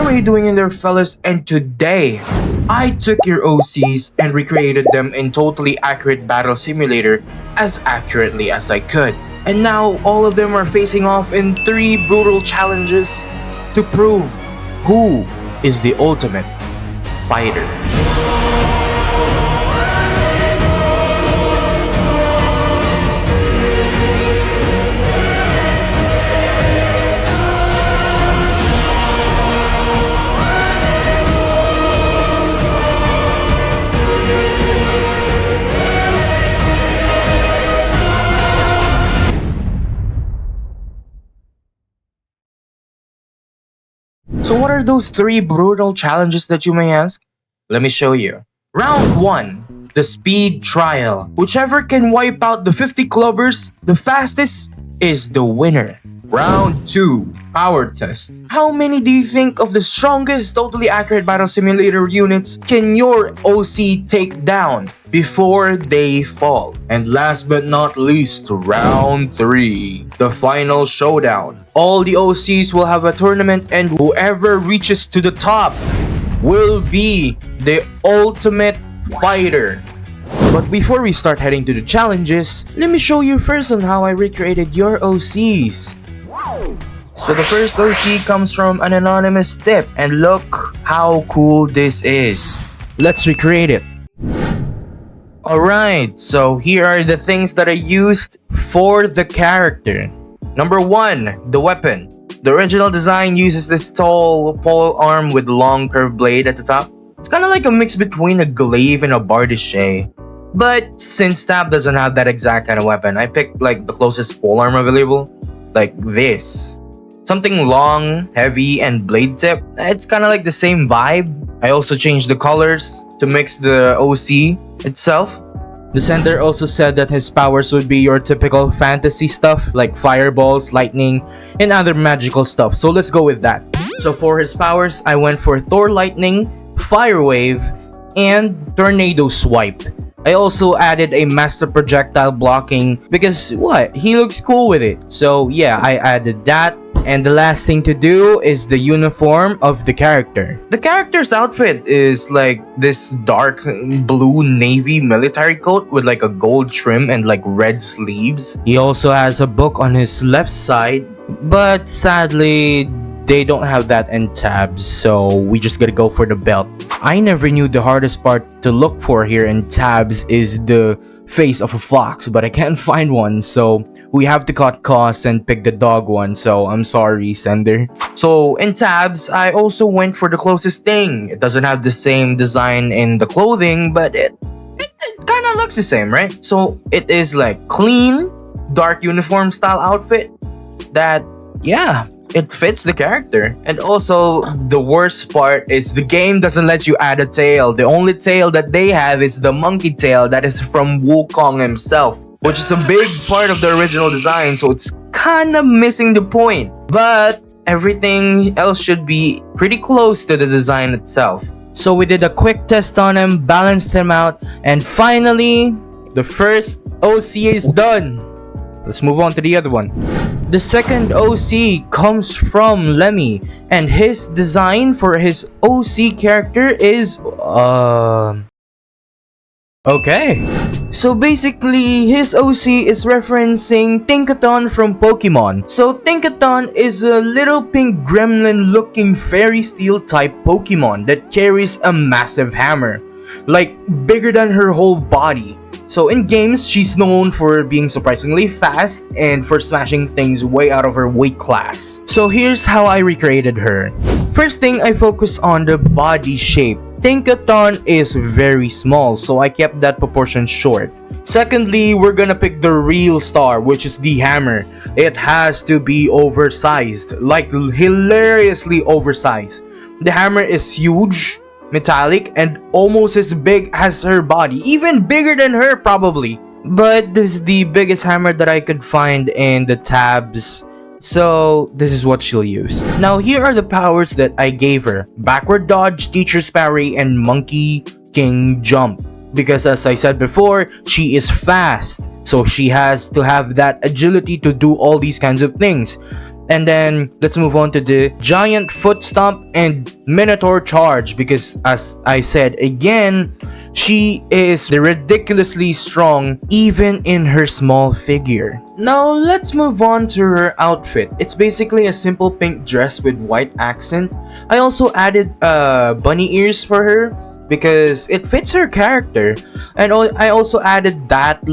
are you doing in there, fellas? And today, I took your OCs and recreated them in totally accurate battle simulator as accurately as I could. And now, all of them are facing off in 3 brutal challenges to prove who is the ultimate fighter. So what are those 3 brutal challenges that you may ask? Let me show you. Round 1, the speed trial. Whichever can wipe out the 50 clubbers the fastest is the winner. Round 2, power test. How many do you think of the strongest totally accurate battle simulator units can your OC take down before they fall? And last but not least, round 3, the final showdown. All the OCs will have a tournament and whoever reaches to the top will be the ultimate fighter. But before we start heading to the challenges, let me show you first on how I recreated your OCs. So the first OC comes from an anonymous tip, and look how cool this is. Let's recreate it. Alright, so here are the things that I used for the character. Number 1, the weapon. The original design uses this tall pole arm with long curved blade at the top. It's kind of like a mix between a glaive and a bardiche. But since Tab doesn't have that exact kind of weapon, I picked like the closest pole arm available. Like this. Something long, heavy, and blade tip. It's kind of like the same vibe. I also changed the colors to mix the OC itself. The sender also said that his powers would be your typical fantasy stuff like fireballs, lightning, and other magical stuff. So let's go with that. So for his powers, I went for Thor Lightning, Fire Wave, and Tornado Swipe. I also added a master projectile blocking because what? He looks cool with it. So yeah, I added that. And the last thing to do is the uniform of the character. The character's outfit is like this dark blue navy military coat with like a gold trim and like red sleeves. He also has a book on his left side, but sadly they don't have that in tabs, so we just gotta go for the belt. I never knew the hardest part to look for here in tabs is the face of a fox, but I can't find one, so we have to cut costs and pick the dog one, so I'm sorry, sender. So in tabs, I also went for the closest thing. It doesn't have the same design in the clothing, but it kind of looks the same, right? So it is like clean, dark uniform style outfit that, yeah, it fits the character. And also, the worst part is the game doesn't let you add a tail. The only tail that they have is the monkey tail that is from Wukong himself, which is a big part of the original design, so it's kind of missing the point. But everything else should be pretty close to the design itself. So we did a quick test on him, balanced him out, and finally, the first OC is done. Let's move on to the other one. The second OC comes from Lemmy, and his design for his OC character is okay. So basically, his OC is referencing Tinkaton from Pokemon. So Tinkaton is a little pink gremlin looking fairy steel type Pokemon that carries a massive hammer, like bigger than her whole body. So in games, she's known for being surprisingly fast and for smashing things way out of her weight class. So here's how I recreated her. First thing, I focus on the body shape. Tinkaton is very small, so I kept that proportion short. Secondly, we're gonna pick the real star, which is the hammer. It has to be oversized, like hilariously oversized. The hammer is huge, metallic, and almost as big as her body, even bigger than her probably. But this is the biggest hammer that I could find in the tabs, so this is what she'll use. Now here are the powers that I gave her: backward dodge, teacher's parry, and monkey king jump. Because as I said before, she is fast, so she has to have that agility to do all these kinds of things. And then let's move on to the giant foot stomp and minotaur charge, because as I said again, she is ridiculously strong even in her small figure. Now let's move on to her outfit. It's basically a simple pink dress with white accent. I also added bunny ears for her because it fits her character, and I also added that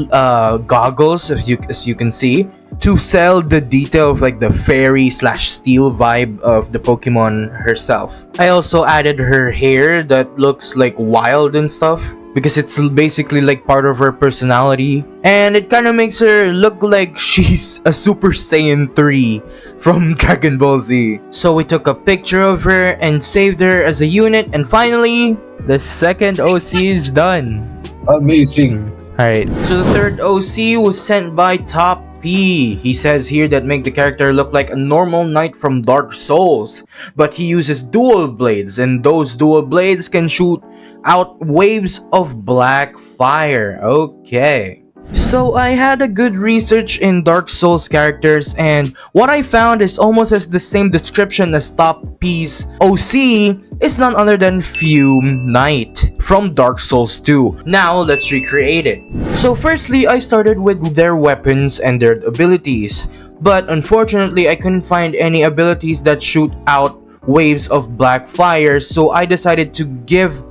goggles, as you can see, to sell the detail of like the fairy slash steel vibe of the Pokemon herself. I also added her hair that looks like wild and stuff, because it's basically like part of her personality, and it kind of makes her look like she's a Super Saiyan 3 from Dragon Ball Z. So we took a picture of her and saved her as a unit, and finally, the second OC is done. Amazing. Alright, so the third OC was sent by Top P. He says here that make the character look like a normal knight from Dark Souls, but he uses dual blades, and those dual blades can shoot out waves of black fire. Okay. So I had a good research in Dark Souls characters, and what I found is almost as the same description as Top P's OC is none other than Fume Knight from Dark Souls 2. Now let's recreate it. So firstly, I started with their weapons and their abilities, but unfortunately I couldn't find any abilities that shoot out waves of black fire, so I decided to give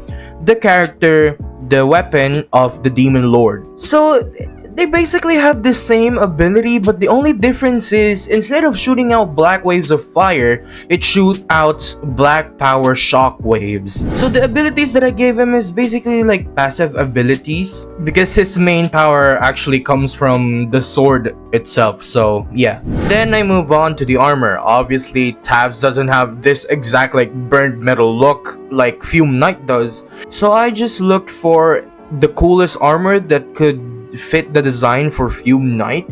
the character the weapon of the Demon Lord. So they basically have the same ability, but the only difference is instead of shooting out black waves of fire, it shoots out black power shock waves. So the abilities that I gave him is basically like passive abilities, because his main power actually comes from the sword itself. So yeah. Then I move on to the armor. Obviously Tabs doesn't have this exact like burned metal look like Fume Knight does, so I just looked for the coolest armor that could fit the design for Fume Knight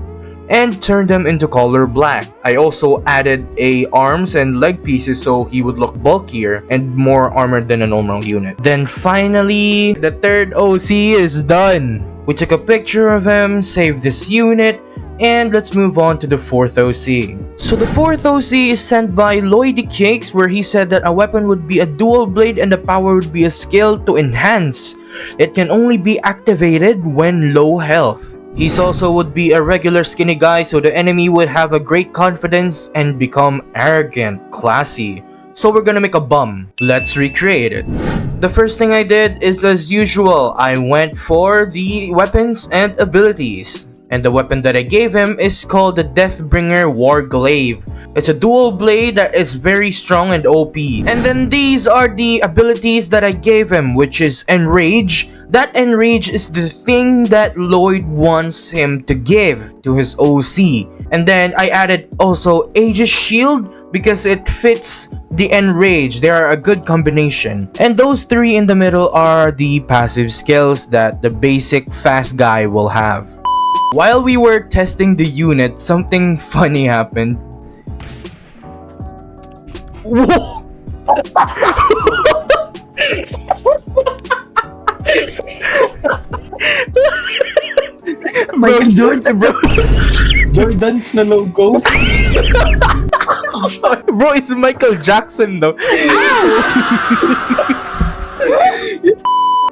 and turned them into color black. I also added arms and leg pieces so he would look bulkier and more armored than a normal unit. Then finally, the third OC is done. We took a picture of him, saved this unit, and let's move on to the fourth OC. So the fourth OC is sent by Lloyd Cakes, where he said that a weapon would be a dual blade and the power would be a skill to enhance. It can only be activated when low health. He also would be a regular skinny guy, so the enemy would have a great confidence and become arrogant, classy. So we're gonna make a bum. Let's recreate it. The first thing I did is, as usual, I went for the weapons and abilities. And the weapon that I gave him is called the Deathbringer Warglaive. It's a dual blade that is very strong and OP. And then these are the abilities that I gave him, which is Enrage. That Enrage is the thing that Lloyd wants him to give to his OC. And then I added also Aegis Shield, because it fits the Enrage. They are a good combination. And those three in the middle are the passive skills that the basic fast guy will have. While we were testing the unit, something funny happened. Whoa! Michael Jordan, bro. Jordan's na logo. Bro, it's Michael Jackson though.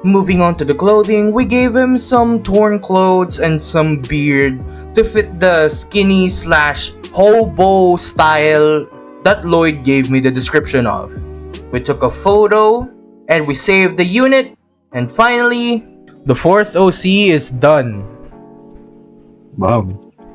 Moving on to the clothing, we gave him some torn clothes and some beard to fit the skinny slash hobo style that Lloyd gave me the description of. We took a photo and we saved the unit, and finally, the fourth OC is done. Wow.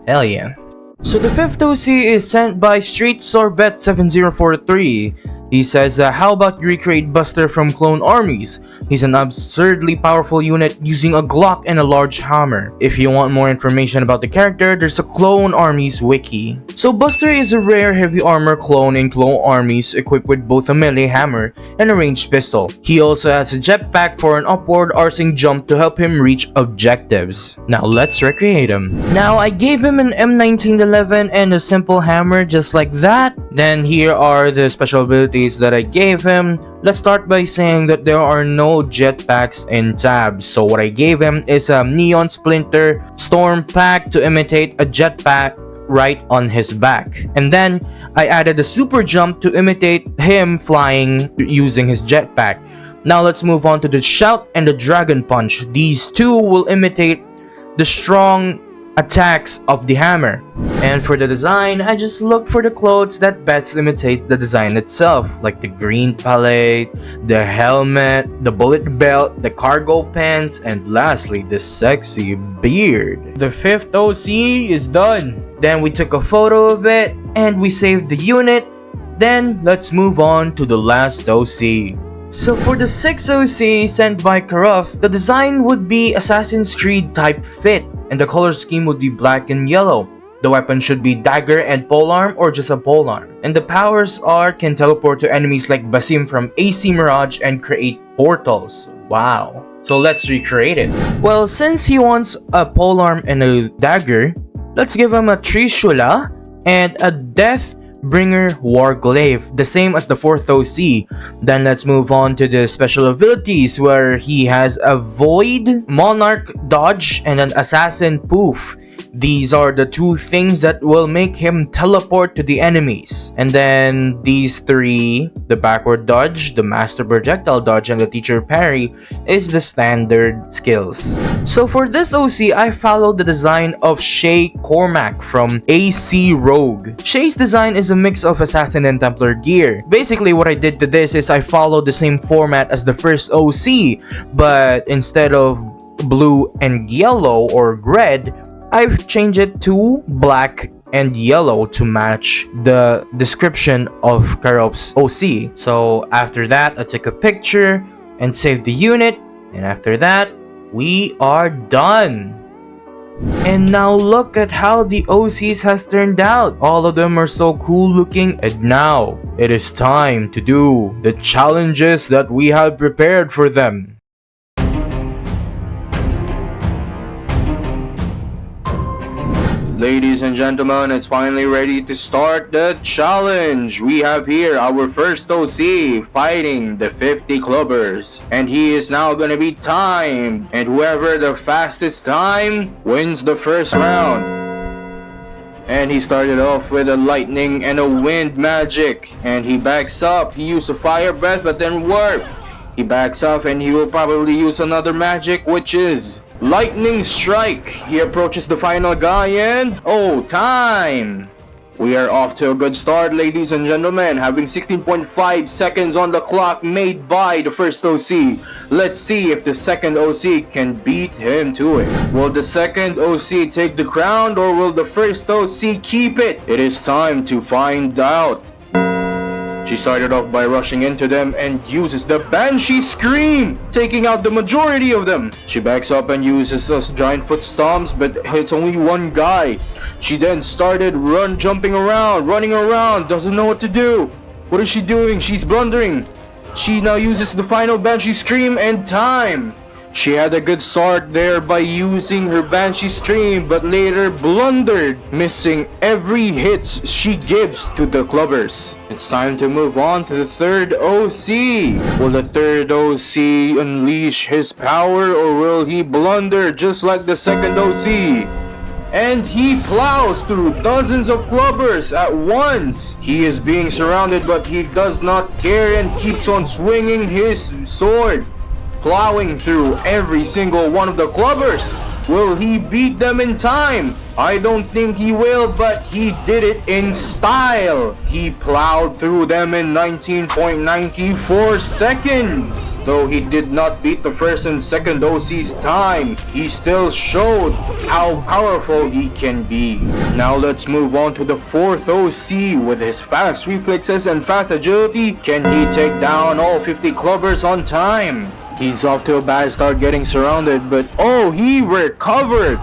Hell yeah. So the fifth OC is sent by Street Sorbet 7043. He says, how about you recreate Buster from Clone Armies? He's an absurdly powerful unit using a Glock and a large hammer. If you want more information about the character, there's a Clone Armies wiki. So Buster is a rare heavy armor clone in Clone Armies equipped with both a melee hammer and a ranged pistol. He also has a jetpack for an upward arcing jump to help him reach objectives. Now let's recreate him. Now I gave him an M1911 and a simple hammer just like that. Then here are the special abilities that I gave him. Let's start by saying that there are no jetpacks in Tabs. So what I gave him is a Neon Splinter Storm Pack to imitate a jetpack right on his back. And then I added a super jump to imitate him flying using his jetpack. Now let's move on to the shout and the dragon punch. These two will imitate the strong attacks of the hammer. And for the design, I just looked for the clothes that best imitate the design itself, like the green palette, the helmet, the bullet belt, the cargo pants, and lastly, the sexy beard. The 5th OC is done. Then we took a photo of it and we saved the unit. Then let's move on to the last OC. So for the 6th OC sent by Karuf, the design would be Assassin's Creed type fit, and the color scheme would be black and yellow. The weapon should be dagger and polearm or just a polearm. And the powers are can teleport to enemies like Basim from AC Mirage and create portals. Wow. So let's recreate it. Well, since he wants a polearm and a dagger, let's give him a Trishula and a Deathbringer Warglaive, the same as the 4th OC. Then let's move on to the special abilities where he has a Void, Monarch Dodge, and an Assassin Poof. These are the two things that will make him teleport to the enemies. And then these three, the backward dodge, the master projectile dodge, and the teacher parry, is the standard skills. So for this OC, I followed the design of Shay Cormac from AC Rogue. Shay's design is a mix of Assassin and Templar gear. Basically, what I did to this is I followed the same format as the first OC, but instead of blue and yellow or red, I've changed it to black and yellow to match the description of Karop's OC. So after that, I took a picture and saved the unit, and after that, we are done. And now look at how the OCs has turned out. All of them are so cool looking, and now it is time to do the challenges that we have prepared for them. Ladies and gentlemen, it's finally ready to start the challenge. We have here our first OC fighting the 50 clubbers, and he is now gonna be timed, and whoever the fastest time wins the first round. And he started off with a lightning and a wind magic, and he backs up. He used a fire breath but then warp. He backs up and he will probably use another magic, which is Lightning Strike. He approaches the final guy and time! We are off to a good start, ladies and gentlemen, having 16.5 seconds on the clock made by the first OC. Let's see if the second OC can beat him to it. Will the second OC take the crown or will the first OC keep it? It is time to find out. She started off by rushing into them and uses the Banshee Scream, taking out the majority of them. She backs up and uses those giant foot stomps, but hits only one guy. She then started running around, doesn't know what to do. What is she doing? She's blundering. She now uses the final Banshee Scream and time. She had a good start there by using her Banshee Scream, but later blundered, missing every hit she gives to the clubbers. It's time to move on to the third OC. Will the third OC unleash his power or will he blunder just like the second OC? And he plows through dozens of clubbers at once. He is being surrounded, but he does not care and keeps on swinging his sword, plowing through every single one of the clubbers. Will he beat them in time? I don't think he will, but he did it in style. He plowed through them in 19.94 seconds. Though he did not beat the first and second OC's time, he still showed how powerful he can be. Now let's move on to the fourth OC. With his fast reflexes and fast agility, can he take down all 50 clubbers on time? He's off to a bad start getting surrounded, but he recovered.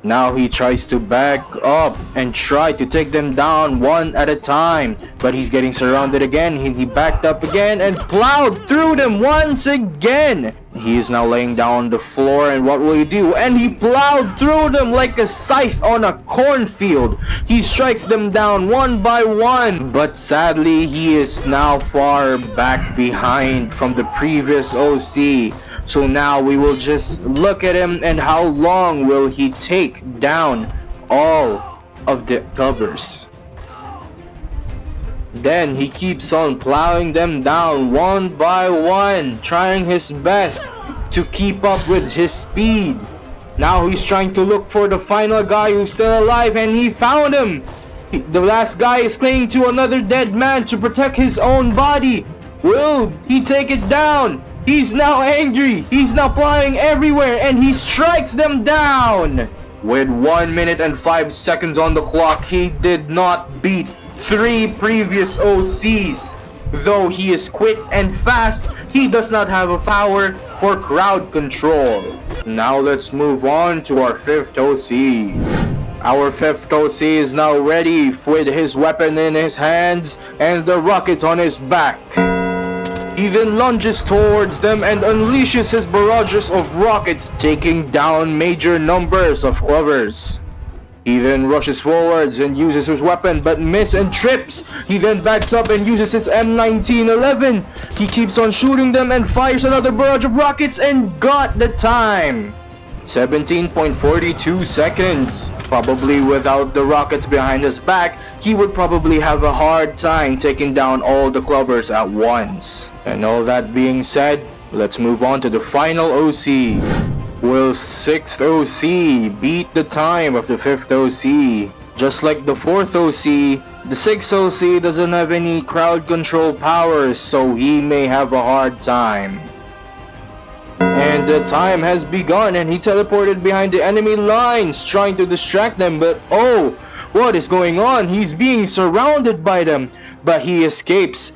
Now he tries to back up and try to take them down one at a time, but he's getting surrounded again. He backed up again and plowed through them once again. He is now laying down on the floor, and what will he do? And he plowed through them like a scythe on a cornfield. He strikes them down one by one, but sadly he is now far back behind from the previous OC. So now we will just look at him and how long will he take down all of the covers. Then he keeps on plowing them down one by one, trying his best to keep up with his speed. Now he's trying to look for the final guy who's still alive, and he found him! The last guy is clinging to another dead man to protect his own body. Will he take it down? He's now angry. He's now flying everywhere, and he strikes them down. With 1 minute and 5 seconds on the clock, he did not beat 3 previous OCs. Though he is quick and fast, he does not have a power for crowd control. Now let's move on to our 5th OC. Our 5th OC is now ready with his weapon in his hands and the rocket on his back. He then lunges towards them and unleashes his barrages of rockets, taking down major numbers of clovers. He then rushes forwards and uses his weapon but misses and trips. He then backs up and uses his M1911. He keeps on shooting them and fires another barrage of rockets and got the time. 17.42 seconds. Probably without the rockets behind his back, he would probably have a hard time taking down all the clovers at once. And all that being said, let's move on to the final OC. Will 6th OC beat the time of the 5th OC? Just like the 4th OC, the 6th OC doesn't have any crowd control powers, so he may have a hard time. And the time has begun, and he teleported behind the enemy lines trying to distract them, but oh, what is going on? He's being surrounded by them, but he escapes.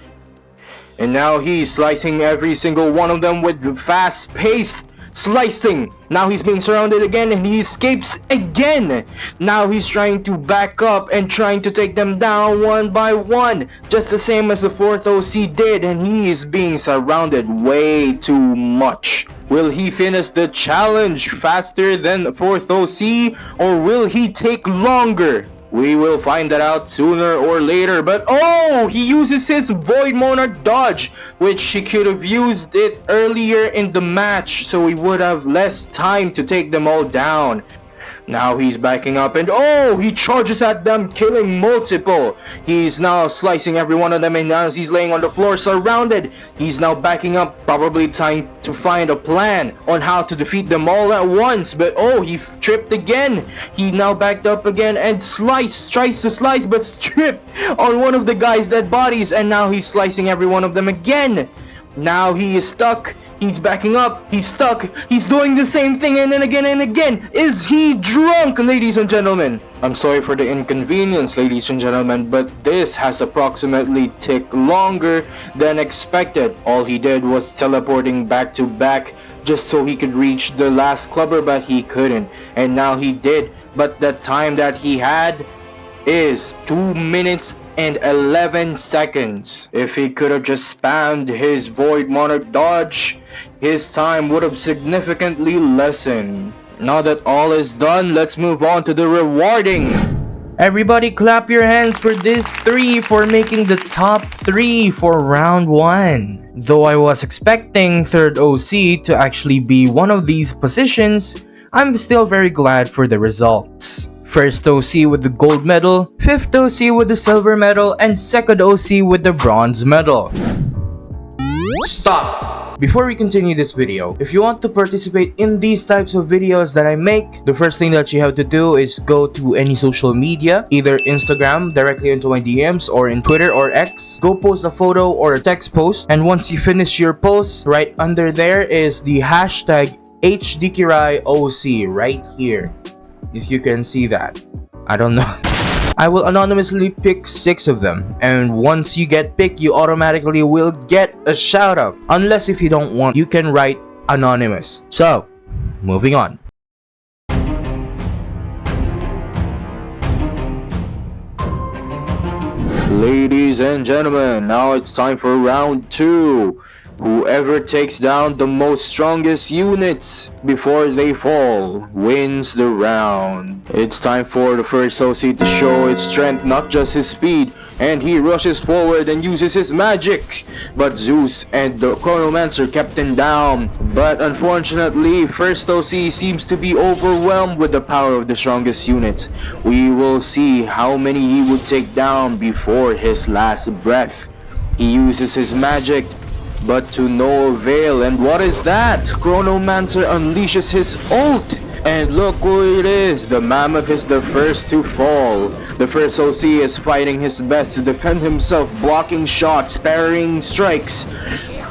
And now he's slicing every single one of them with fast-paced slicing. Now he's being surrounded again and he escapes again. Now he's trying to back up and trying to take them down one by one, just the same as the 4th OC did, and he is being surrounded way too much. Will he finish the challenge faster than the 4th OC, or will he take longer? We will find that out sooner or later, but oh, he uses his Void Monarch dodge, which he could have used it earlier in the match, so he would have less time to take them all down. Now he's backing up and oh, he charges at them, killing multiple. He's now slicing every one of them, and now he's laying on the floor surrounded. He's now backing up, probably trying to find a plan on how to defeat them all at once. But oh, he tripped again. He now backed up again and tries to slice, but tripped on one of the guy's dead bodies, and now he's slicing every one of them again. Now he is stuck. He's backing up, he's stuck, he's doing the same thing and then again and again. Is he drunk, ladies and gentlemen? I'm sorry for the inconvenience, ladies and gentlemen, but this has approximately ticked longer than expected. All he did was teleporting back to back just so he could reach the last clubber, but he couldn't. And now he did, but the time that he had is 2 minutes and 11 seconds. If he could have just spammed his Void Monarch dodge, his time would have significantly lessened. Now that all is done, let's move on to the rewarding. Everybody clap your hands for this 3 for making the top 3 for round 1. Though I was expecting 3rd OC to actually be one of these positions, I'm still very glad for the results. 1st OC with the gold medal, 5th OC with the silver medal, and 2nd OC with the bronze medal. Stop! Before we continue this video, if you want to participate in these types of videos that I make, the first thing that you have to do is go to any social media, either Instagram directly into my DMs, or in Twitter or X. Go post a photo or a text post, and once you finish your post, right under there is the hashtag HDKRIOC right here. If you can see that. I don't know. I will anonymously pick 6 of them, and once you get picked, you automatically will get a shout out. Unless if you don't want, you can write anonymous. So, moving on. Ladies and gentlemen, now it's time for round 2. Whoever takes down the most strongest units before they fall wins the round. It's time for the first OC to show its strength, not just his speed. and he rushes forward and uses his magic. But Zeus and the Chronomancer kept him down. But unfortunately, First OC seems to be overwhelmed with the power of the strongest unit. We will see how many he would take down before his last breath. He uses his magic, but to no avail. And what is that? Chronomancer unleashes his ult. And look who it is. The Mammoth is the first to fall. The First OC is fighting his best to defend himself, blocking shots, parrying strikes.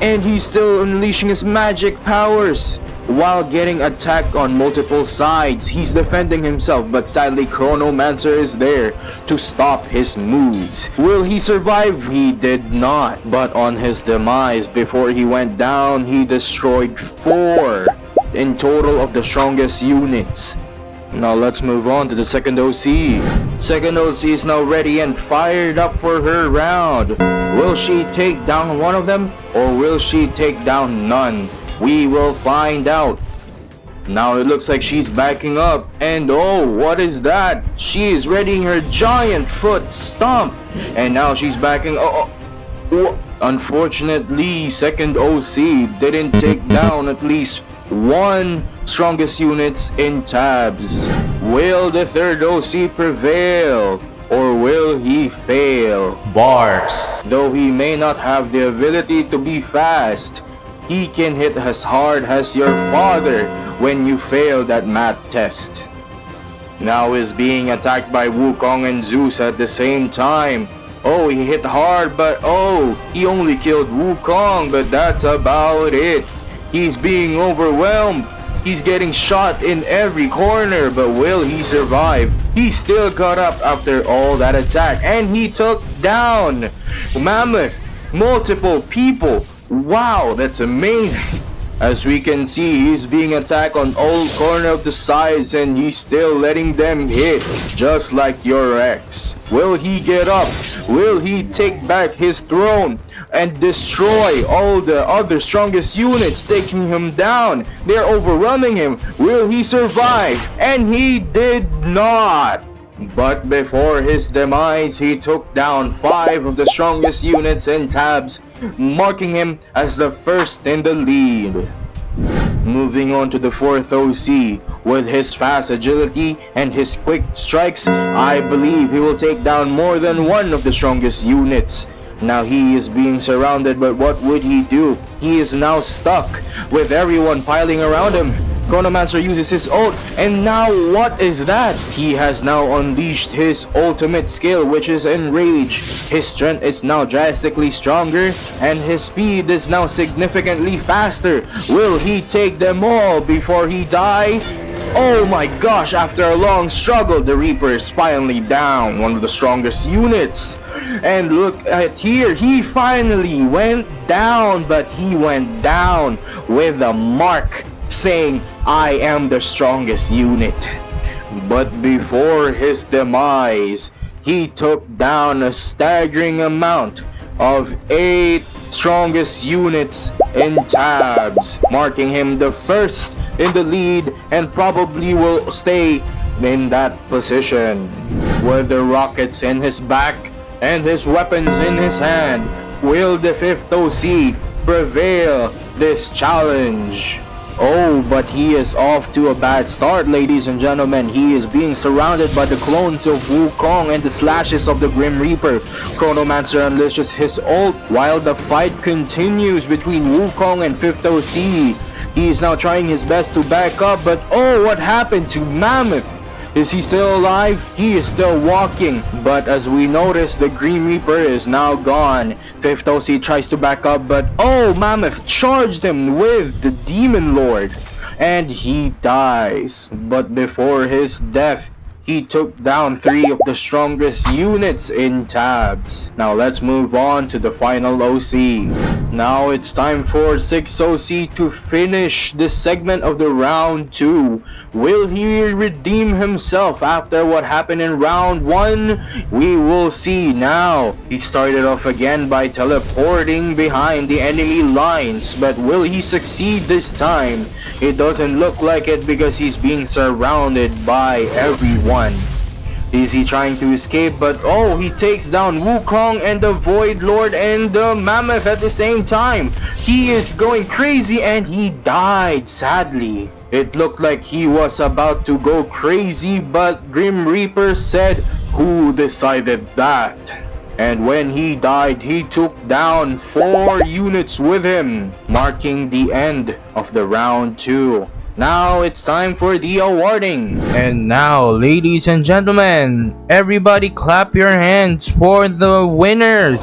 And he's still unleashing his magic powers. While getting attacked on multiple sides, he's defending himself, but sadly Chronomancer is there to stop his moves. Will he survive? He did not. But on his demise, before he went down, he destroyed 4 in total of the strongest units. Now let's move on to the second OC. Second OC is now ready and fired up for her round. Will she take down one of them, or will she take down none? We will find out. Now it looks like she's backing up. And oh, what is that? She is readying her giant foot stomp. And now she's backing. Unfortunately, second OC didn't take down at least 1 strongest units in tabs. Will the third OC prevail, or will he fail? Bars. Though he may not have the ability to be fast, he can hit as hard as your father when you fail that math test. Now is being attacked by Wukong and Zeus at the same time. Oh, he hit hard, but oh, he only killed Wukong, but that's about it. He's being overwhelmed. He's getting shot in every corner, but will he survive? He still got up after all that attack, and he took down Mammoth, multiple people. Wow, that's amazing. As we can see, he's being attacked on all corner of the sides, and he's still letting them hit, just like your ex. Will he get up? Will he take back his throne and destroy all the other strongest units, taking him down? They're overwhelming him. Will he survive? And he did not. But before his demise, he took down 5 of the strongest units in tabs, marking him as the first in the lead. Moving on to the fourth OC, with his fast agility and his quick strikes, I believe he will take down more than 1 of the strongest units. Now he is being surrounded, but what would he do? He is now stuck with everyone piling around him. Chronomancer uses his ult, and now what is that? He has now unleashed his ultimate skill, which is Enrage. His strength is now drastically stronger, and his speed is now significantly faster. Will he take them all before he dies? Oh my gosh, after a long struggle, the Reaper is finally down, one of the strongest units. And look at here, he finally went down, but he went down with a mark saying, I am the strongest unit. But before his demise, he took down a staggering amount of 8 strongest units in tabs, marking him the first in the lead and probably will stay in that position. With the rockets in his back and his weapons in his hand, will the fifth OC prevail this challenge? Oh, but he is off to a bad start, ladies and gentlemen. He is being surrounded by the clones of Wukong and the slashes of the Grim Reaper. Chronomancer unleashes his ult while the fight continues between Wukong and 5th OC. He is now trying his best to back up, but oh, what happened to Mammoth? Is he still alive? He is still walking, but as we notice, the Grim Reaper is now gone. 5th OC tries to back up, but oh, Mammoth charged him with the Demon Lord, and he dies. But before his death, he took down 3 of the strongest units in tabs. Now let's move on to the final OC. Now it's time for 6th OC to finish this segment of the round 2. Will he redeem himself after what happened in round 1? We will see now. He started off again by teleporting behind the enemy lines, but will he succeed this time? It doesn't look like it because he's being surrounded by everyone. Is he trying to escape? But oh, he takes down Wukong and the Void Lord and the Mammoth at the same time. He is going crazy and he died, sadly. It looked like he was about to go crazy, but Grim Reaper said, "Who decided that?" And when he died, he took down 4 units with him, marking the end of the round 2. Now it's time for the awarding. And now, ladies and gentlemen, everybody clap your hands for the winners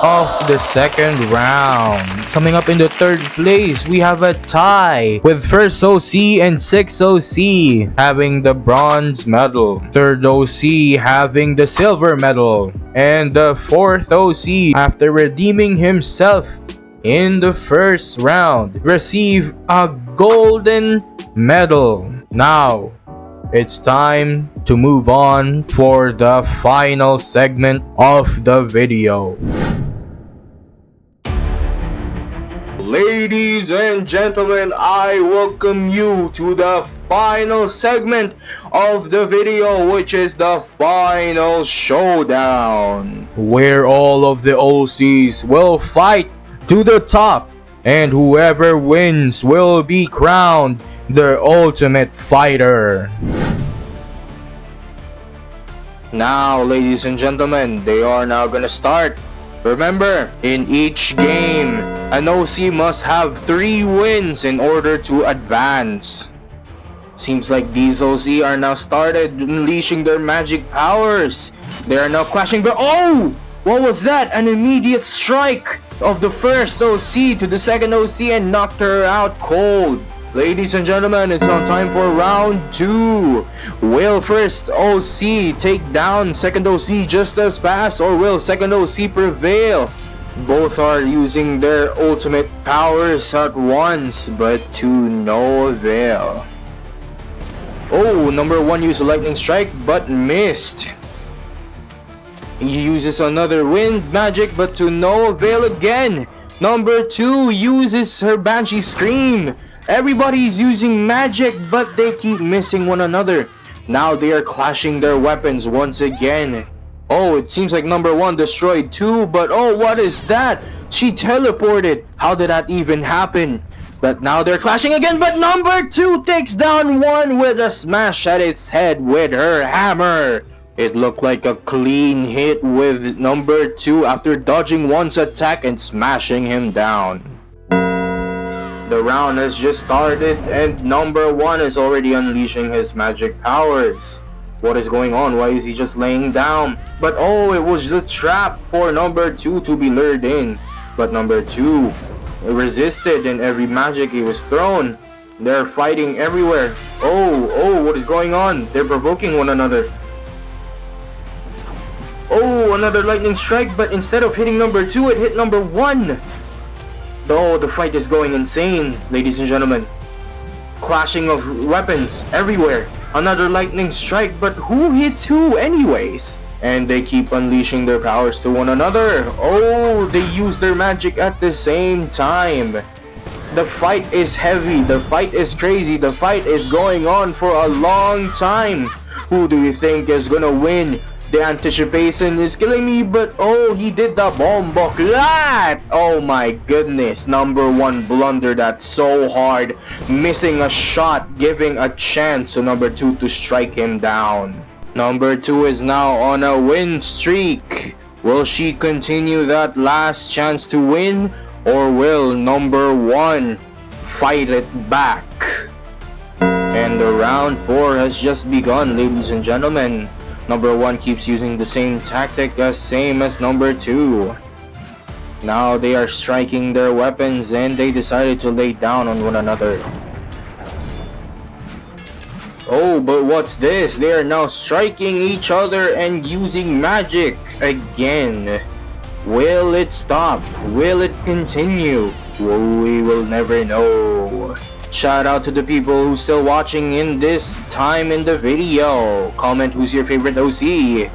of the second round. Coming up in the third place, we have a tie with first OC and 6th OC having the bronze medal, third OC having the silver medal, and the fourth OC, after redeeming himself in the first round, receive a golden medal. Now, it's time to move on for the final segment of the video. Ladies and gentlemen, I welcome you to the final segment of the video, which is the final showdown, where all of the OCs will fight to the top, and whoever wins will be crowned the ultimate fighter. Now, ladies and gentlemen, they are now gonna start. Remember, in each game, an OC must have 3 wins in order to advance. Seems like these OC are now started unleashing their magic powers. They are now clashing, but oh! What was that? An immediate strike of the first OC to the second OC and knocked her out cold. Ladies and gentlemen, it's on time for round 2. Will first OC take down second OC just as fast, or will second OC prevail? Both are using their ultimate powers at once, but to no avail. Oh, number 1 used a lightning strike but missed. He uses another wind magic but to no avail again. Number 2 uses her Banshee Scream. Everybody's using magic, but they keep missing one another. Now they are clashing their weapons once again. Oh, it seems like number 1 destroyed 2, but oh, what is that? She teleported. How did that even happen? But now they're clashing again, but number 2 takes down 1 with a smash at its head with her hammer. It looked like a clean hit with number 2 after dodging 1's attack and smashing him down. The round has just started and number 1 is already unleashing his magic powers. What is going on? Why is he just laying down? But oh, it was the trap for number 2 to be lured in. But number 2 resisted in every magic he was thrown. They're fighting everywhere. Oh, what is going on? They're provoking one another. Oh, another lightning strike, but instead of hitting number 2, it hit number 1. Oh, the fight is going insane, ladies and gentlemen. Clashing of weapons everywhere. Another lightning strike, but who hits who anyways? And they keep unleashing their powers to one another. Oh, they use their magic at the same time. The fight is heavy, the fight is crazy, the fight is going on for a long time. Who do you think is gonna win? The anticipation is killing me, but oh, he did the bombo clat! Oh my goodness, number 1 blundered that so hard, missing a shot, giving a chance to number 2 to strike him down. Number 2 is now on a win streak. Will she continue that last chance to win, or will number 1 fight it back? And the round 4 has just begun, ladies and gentlemen. Number 1 keeps using the same tactic same as number 2. Now they are striking their weapons and they decided to lay down on one another. Oh, but what's this? They are now striking each other and using magic again. Will it stop? Will it continue? We will never know. Shout out to the people who's still watching in this time in the video. Comment who's your favorite OC.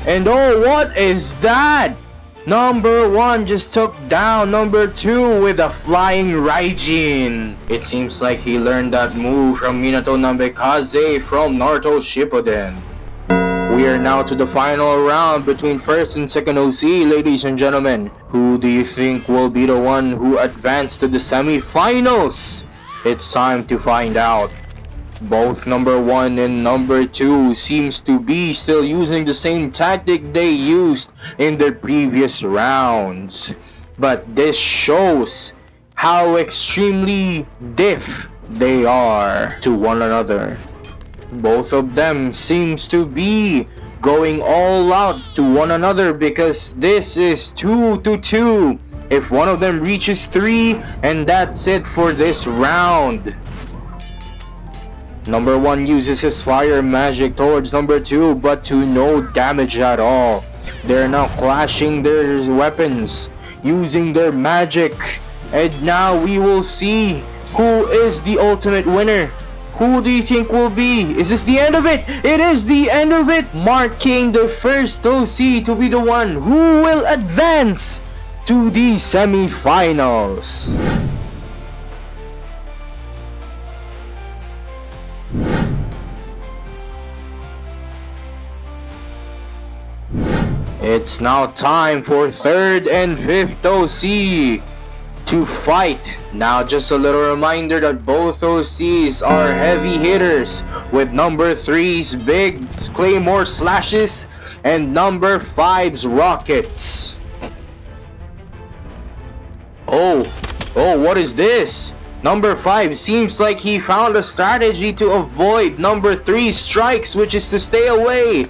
And oh, what is that? Number 1 just took down number 2 with a flying Raijin. It seems like he learned that move from Minato Namikaze from Naruto Shippuden. We are now to the final round between first and second OC, ladies and gentlemen. Who do you think will be the one who advanced to the semi-finals? It's time to find out. Both number 1 and number 2 seems to be still using the same tactic they used in their previous rounds. But this shows how extremely diff they are to one another. Both of them seems to be going all out to one another because this is 2-2. If one of them reaches 3, and that's it for this round. Number 1 uses his fire magic towards number 2, but to no damage at all. They're now clashing their weapons, using their magic. And now we will see who is the ultimate winner. Who do you think will be? Is this the end of it? It is the end of it, marking the first OC to be the one who will advance to the semi-finals. It's now time for third and fifth OC to fight. Now just a little reminder that both OCs are heavy hitters, with number 3's big claymore slashes and number 5's rockets. Oh, what is this? Number 5 seems like he found a strategy to avoid number 3's strikes, which is to stay away.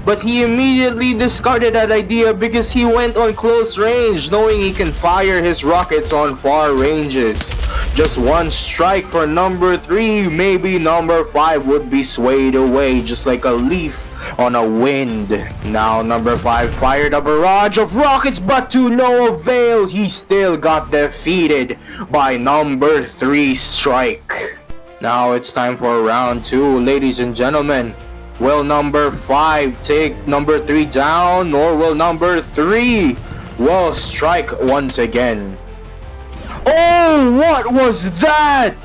But he immediately discarded that idea because he went on close range, knowing he can fire his rockets on far ranges. Just one strike for number 3, maybe number 5 would be swayed away just like a leaf on a wind. Now number 5 fired a barrage of rockets, but to no avail. He still got defeated by number 3's strike. Now it's time for round 2, ladies and gentlemen. Will number 5 take number 3 down, or will number 3 strike once again? Oh, what was that?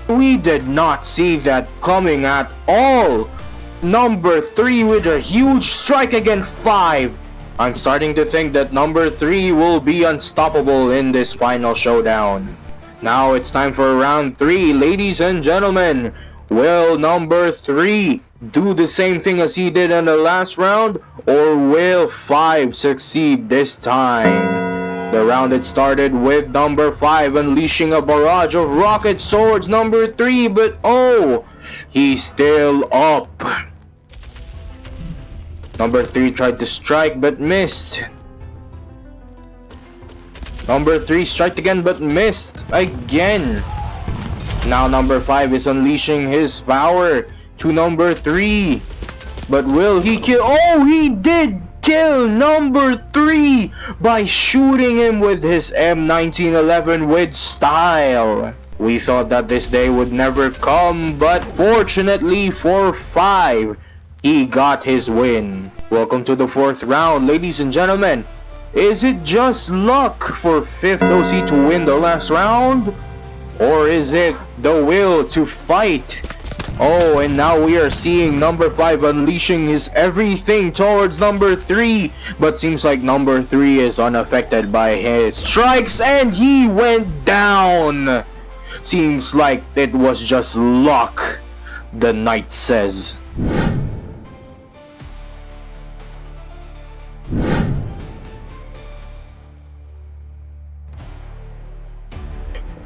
We did not see that coming at all. Number 3 with a huge strike against 5. I'm starting to think that number 3 will be unstoppable in this final showdown. Now it's time for round 3, ladies and gentlemen. Will number 3 do the same thing as he did in the last round, or will 5 succeed this time? The round had started with number 5 unleashing a barrage of rockets towards number 3, but oh, he's still up. Number 3 tried to strike but missed. Number 3 struck again but missed again. Now number 5 is unleashing his power to number 3. But will he kill? Oh, he did kill number 3 by shooting him with his M1911 with style. We thought that this day would never come, but fortunately for 5, he got his win. Welcome to the 4th round, ladies and gentlemen. Is it just luck for 5th OC to win the last round? Or is it the will to fight? Oh, and now we are seeing number 5 unleashing his everything towards number 3. But seems like number 3 is unaffected by his strikes and he went down. Seems like it was just luck, the knight says.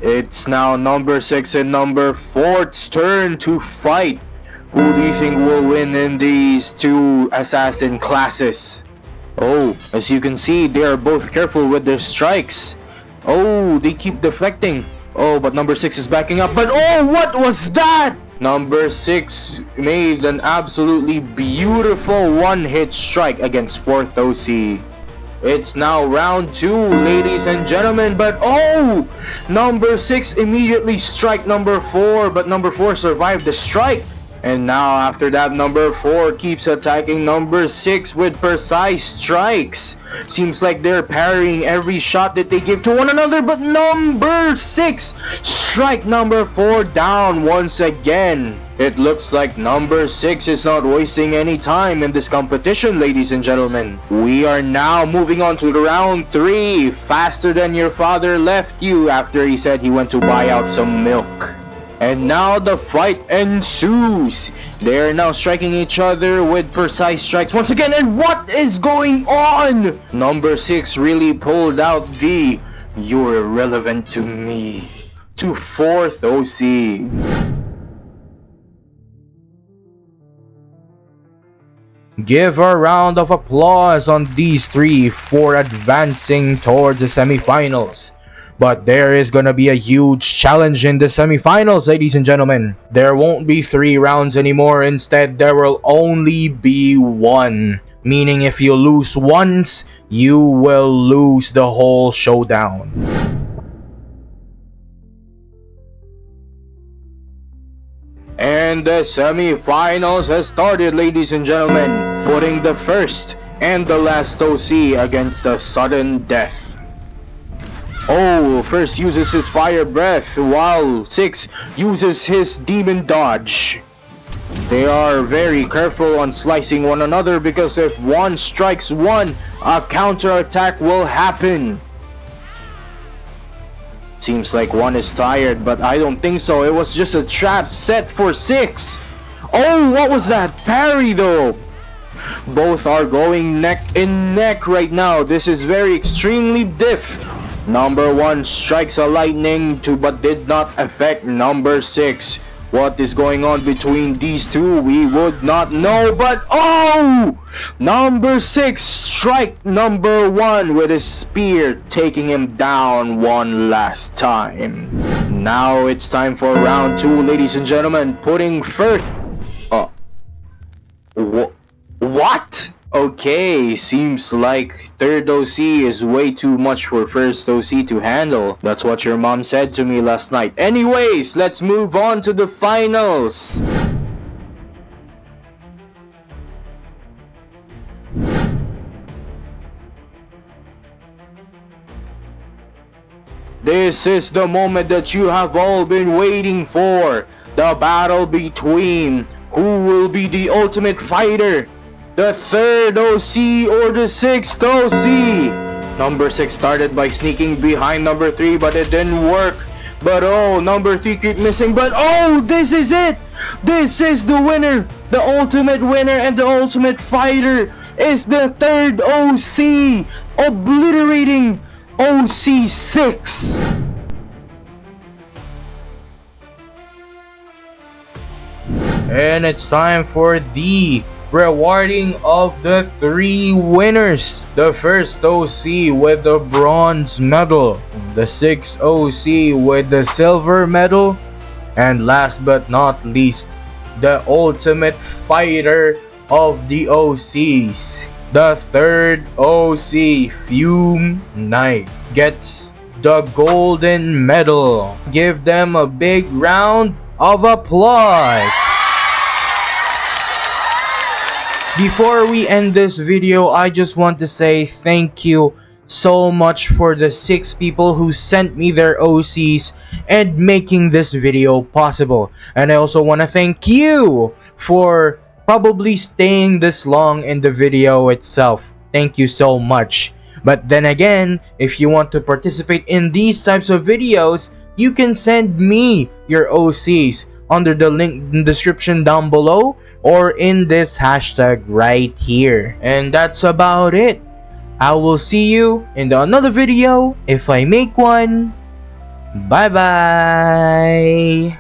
It's now number 6 and number 4's turn to fight. Who do you think will win in these two assassin classes? Oh, as you can see, they are both careful with their strikes. Oh, they keep deflecting. Oh, but number 6 is backing up. But oh, what was that? Number 6 made an absolutely beautiful one-hit strike against 4th OC. It's now round 2, ladies and gentlemen, but oh! Number 6 immediately struck number 4, but number 4 survived the strike. And now after that, number 4 keeps attacking number 6 with precise strikes. Seems like they're parrying every shot that they give to one another, but number 6 strike number 4 down once again. It looks like number 6 is not wasting any time in this competition, ladies and gentlemen. We are now moving on to the round 3. Faster than your father left you after he said he went to buy out some milk. And now the fight ensues. They are now striking each other with precise strikes once again. And what is going on? Number 6 really pulled out the "you're irrelevant to me" to 4th OC. Give a round of applause on these 3 for advancing towards the semifinals. But there is gonna be a huge challenge in the semifinals, ladies and gentlemen. There won't be 3 rounds anymore. Instead, there will only be 1. Meaning if you lose once, you will lose the whole showdown. And the semifinals has started, ladies and gentlemen, putting the first and the last OC against a sudden death. Oh, first uses his fire breath, while 6 uses his demon dodge. They are very careful on slicing one another because if one strikes one, a counter-attack will happen. Seems like one is tired, but I don't think so. It was just a trap set for 6. Oh, what was that parry though? Both are going neck and neck right now. This is very extremely diff. Number 1 strikes a lightning but did not affect number 6. What is going on between these two, we would not know, but oh! Number 6 strike number 1 with his spear, taking him down one last time. Now it's time for round 2, ladies and gentlemen, putting first... What? Okay, seems like 3rd OC is way too much for 1st OC to handle. That's what your mom said to me last night. Anyways, let's move on to the finals. This is the moment that you have all been waiting for. The battle between who will be the ultimate fighter. The 3rd OC or the 6th OC? Number 6 started by sneaking behind number 3, but it didn't work. But oh, number 3 keep missing. But oh, this is it! This is the winner! The ultimate winner and the ultimate fighter is the 3rd OC, obliterating OC 6. And it's time for the rewarding of the 3 winners. The 1st OC with the bronze medal, the 6th OC with the silver medal, and last but not least, the ultimate fighter of the OCs, the 3rd OC, Fume Knight, gets the golden medal. Give them a big round of applause. Before we end this video, I just want to say thank you so much for the 6 people who sent me their OCs and making this video possible. And I also want to thank you for probably staying this long in the video itself. Thank you so much. But then again, if you want to participate in these types of videos, you can send me your OCs under the link in the description down below, or in this hashtag right here. And that's about it. I will see you in another video if I make one. Bye bye.